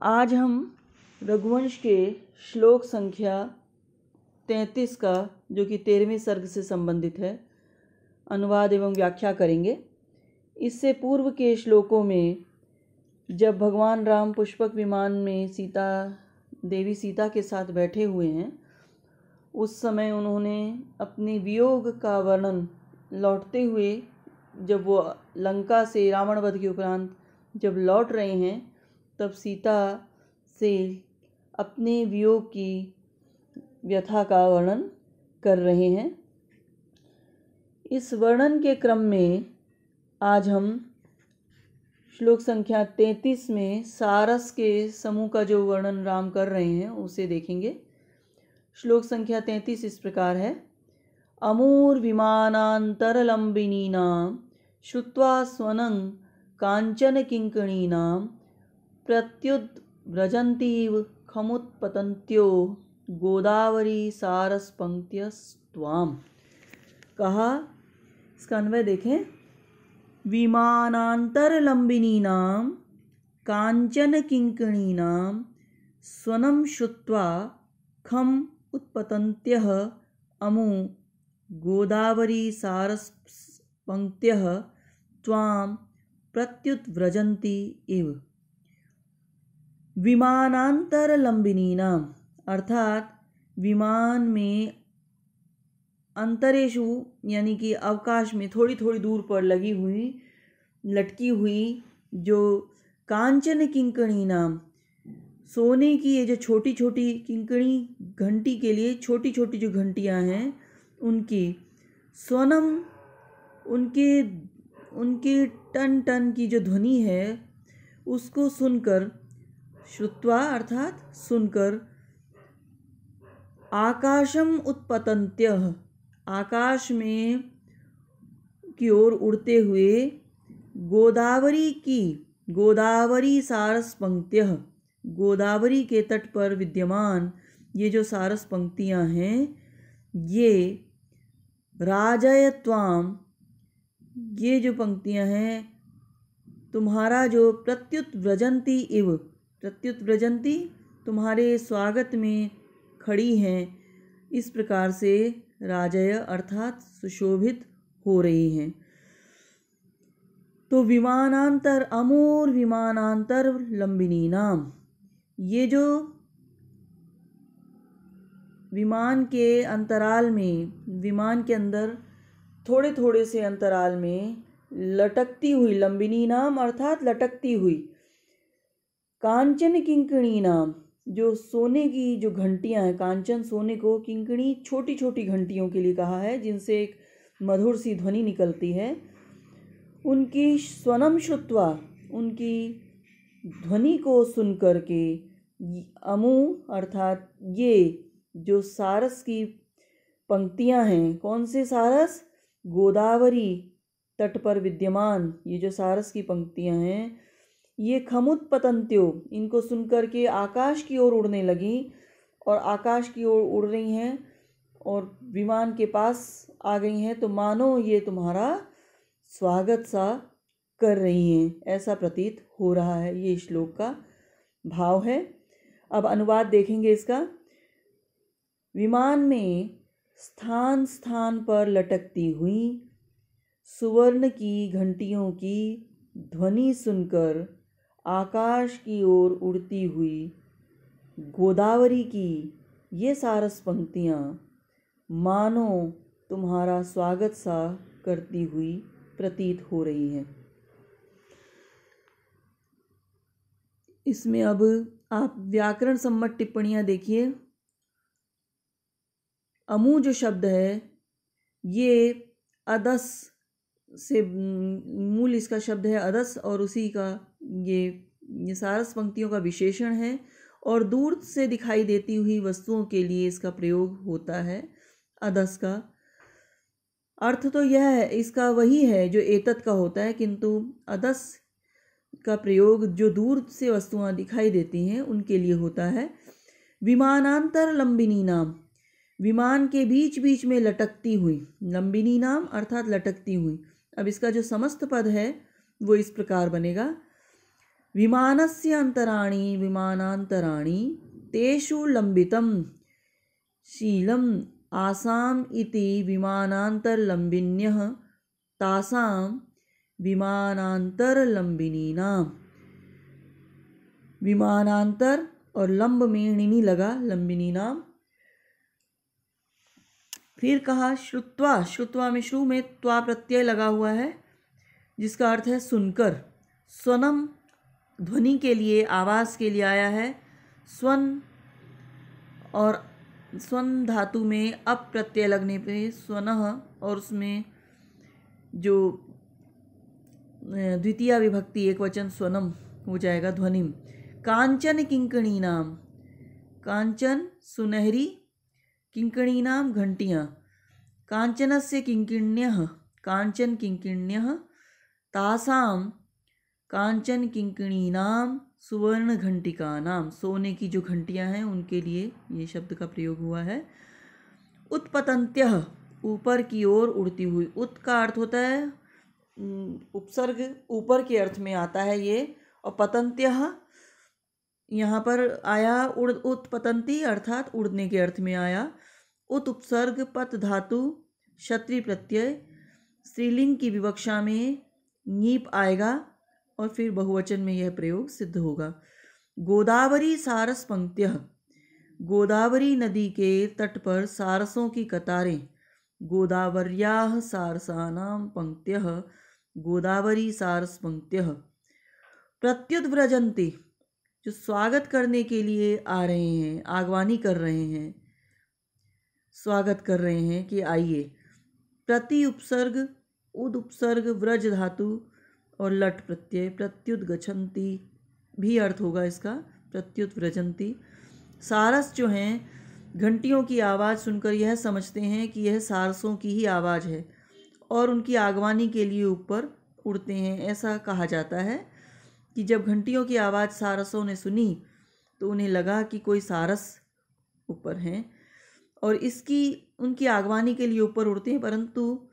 आज हम रघुवंश के श्लोक संख्या 33 का, जो कि 13वें सर्ग से संबंधित है, अनुवाद एवं व्याख्या करेंगे। इससे पूर्व के श्लोकों में जब भगवान राम पुष्पक विमान में देवी सीता के साथ बैठे हुए हैं, उस समय उन्होंने अपने वियोग का वर्णन लौटते हुए, जब वो लंका से रावण वध के उपरांत जब लौट रहे हैं, तब सीता से अपने वियोग की व्यथा का वर्णन कर रहे हैं। इस वर्णन के क्रम में आज हम श्लोक संख्या 33 में सारस के समूह का जो वर्णन राम कर रहे हैं उसे देखेंगे। श्लोक संख्या 33 इस प्रकार है। अमूर विमानांतरलंबिनीनां श्रुत्वा स्वनं कांचन किंकणीनां प्रत्युद्व्रजन्तीव खमुत्पतन्त्यो गोदावरी सारसपंक्त्यस्त्वाम्। कहा, इसका अन्वय देखें। विमानांतरलंबिनीनां कांचन किंकणीनां स्वनं श्रुत्वा खम उत्पतन्त्यः अमु गोदावरी सारसपंक्त्यः त्वां प्रत्युद्व्रजन्ति इव। विमानांतरलंबिनीनां अर्थात विमान में अंतरेषु यानी कि अवकाश में थोड़ी थोड़ी दूर पर लगी हुई लटकी हुई जो कांचन किंकणी नाम सोने की ये जो छोटी छोटी किंकणी, घंटी के लिए छोटी छोटी जो घंटियां हैं, उनकी स्वनम, उनके टन टन की जो ध्वनि है उसको सुनकर, श्रुत्वा अर्थात सुनकर, आकाशम उत्पतन्त्यः आकाश में की ओर उड़ते हुए, गोदावरी सारस पंक्त्यः गोदावरी के तट पर विद्यमान ये जो सारस पंक्तियां हैं, ये राजयत्वाम, ये जो पंक्तियां हैं तुम्हारा जो प्रत्युत्व्रजन्ति इव, प्रत्युत्व्रजन्ति तुम्हारे स्वागत में खड़ी हैं, इस प्रकार से राजय अर्थात सुशोभित हो रही हैं। तो विमानांतर, अमूर विमानांतर लंबिनी नाम, ये जो विमान के अंतराल में, विमान के अंदर थोड़े थोड़े से अंतराल में लटकती हुई, लंबिनी नाम अर्थात लटकती हुई, कांचन किंकणी नाम, जो सोने की जो घंटियां हैं, कांचन सोने को, किंकणी छोटी छोटी घंटियों के लिए कहा है जिनसे एक मधुर सी ध्वनि निकलती है, उनकी स्वनम श्रुत्वा, उनकी ध्वनि को सुन कर के, अमु अर्थात ये जो सारस की पंक्तियां हैं, कौन से सारस? गोदावरी तट पर विद्यमान ये जो सारस की पंक्तियां हैं, ये खमुत्पतन्त्यो, इनको सुनकर के आकाश की ओर उड़ने लगी, और आकाश की ओर उड़ रही हैं और विमान के पास आ गई हैं, तो मानो ये तुम्हारा स्वागत सा कर रही हैं, ऐसा प्रतीत हो रहा है। ये श्लोक का भाव है। अब अनुवाद देखेंगे इसका। विमान में स्थान स्थान पर लटकती हुई सुवर्ण की घंटियों की ध्वनि सुनकर आकाश की ओर उड़ती हुई गोदावरी की ये सारस पंक्तियां मानो तुम्हारा स्वागत सा करती हुई प्रतीत हो रही हैं। इसमें अब आप व्याकरण सम्मत टिप्पणियां देखिए। अमु जो शब्द है, ये अदस से, मूल इसका शब्द है अदस, और उसी का ये सारस पंक्तियों का विशेषण है, और दूर से दिखाई देती हुई वस्तुओं के लिए इसका प्रयोग होता है अदस का। अर्थ तो यह है, इसका वही है जो एतत् का होता है, किंतु अदस का प्रयोग जो दूर से वस्तुएं दिखाई देती हैं उनके लिए होता है। विमानांतर लंबिनी नाम, विमान के बीच बीच में लटकती हुई, लंबिनी नाम अर्थात लटकती हुई। अब इसका जो समस्त पद है वो इस प्रकार बनेगा। विमानस्य अंतराणि विमानांतराणि तेषु लंबितं शीलम् आसाम् इति विमानांतरलंबिन्यः तासां विमानांतरलंबिनीनाम्। विमानांतर और लंब में णिनी लगा, लंबिनीनाम। फिर कहा श्रुत्वा, श्रुत्वा में श्रु में त्वा प्रत्यय लगा हुआ है जिसका अर्थ है सुनकर। स्वनम ध्वनि के लिए, आवाज़ के लिए आया है। स्वन और स्वन धातु में अप प्रत्यय लगने पे स्वनः, और उसमें जो द्वितीय विभक्ति एक वचन स्वनम हो जाएगा ध्वनिम। कांचन किंकणी नाम, कांचन सुनहरी, किंकणी नाम घंटियाँ। कांचनस्य किंकिण्यः, कांचन किंकिण्यः। तासाम कांचन किंकणीनाम सुवर्ण घंटिका नाम, सोने की जो घंटियाँ हैं उनके लिए ये शब्द का प्रयोग हुआ है। उत्पतंत्यः, ऊपर की ओर उड़ती हुई। उत का अर्थ होता है उपसर्ग, ऊपर के अर्थ में आता है ये। और पतंत्यः यहाँ पर आया उत्पतंती अर्थात उड़ने के अर्थ में आया। उत उपसर्ग, पत धातु, क्षत्रिय प्रत्यय, स्त्रीलिंग की विवक्षा में नीप आएगा और फिर बहुवचन में यह प्रयोग सिद्ध होगा। गोदावरी सारस पंक्त्यः, गोदावरी नदी के तट पर सारसों की कतारें। गोदावर्याः सारसानां पंक्त्यः, गोदावरी सारस पंक्त्यः। प्रत्युद्व्रजन्ति, जो स्वागत करने के लिए आ रहे हैं, आगवानी कर रहे हैं, स्वागत कर रहे हैं कि आइए। प्रति उपसर्ग, उद उपसर्ग, व्रज धातु और लट प्रत्यय। प्रत्युद्गच्छन्ति भी अर्थ होगा इसका, प्रत्युद्व्रजन्ति। सारस जो हैं, घंटियों की आवाज़ सुनकर यह समझते हैं कि यह सारसों की ही आवाज़ है और उनकी आगवानी के लिए ऊपर उड़ते हैं। ऐसा कहा जाता है कि जब घंटियों की आवाज़ सारसों ने सुनी तो उन्हें लगा कि कोई सारस ऊपर हैं और इसकी उनकी आगवानी के लिए ऊपर उड़ते हैं। परंतु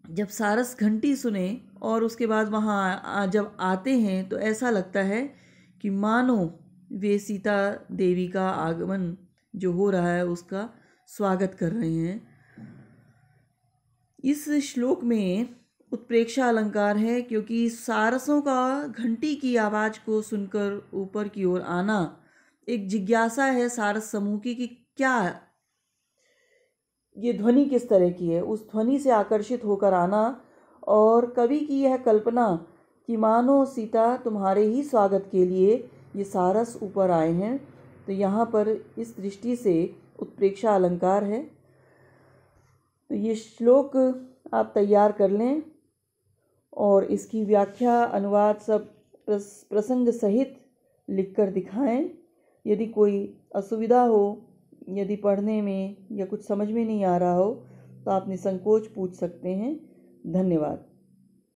जब सारस घंटी सुने और उसके बाद वहाँ जब आते हैं तो ऐसा लगता है कि मानो वे सीता देवी का आगमन जो हो रहा है उसका स्वागत कर रहे हैं। इस श्लोक में उत्प्रेक्षा अलंकार है क्योंकि सारसों का घंटी की आवाज़ को सुनकर ऊपर की ओर आना एक जिज्ञासा है सारस समूह की कि क्या ये ध्वनि किस तरह की है। उस ध्वनि से आकर्षित होकर आना और कवि की यह कल्पना कि मानो सीता तुम्हारे ही स्वागत के लिए ये सारस ऊपर आए हैं। तो यहाँ पर इस दृष्टि से उत्प्रेक्षा अलंकार है। तो ये श्लोक आप तैयार कर लें और इसकी व्याख्या, अनुवाद सब प्रसंग सहित लिखकर दिखाएं। यदि कोई असुविधा हो, यदि पढ़ने में या कुछ समझ में नहीं आ रहा हो तो आप निसंकोच पूछ सकते हैं। धन्यवाद।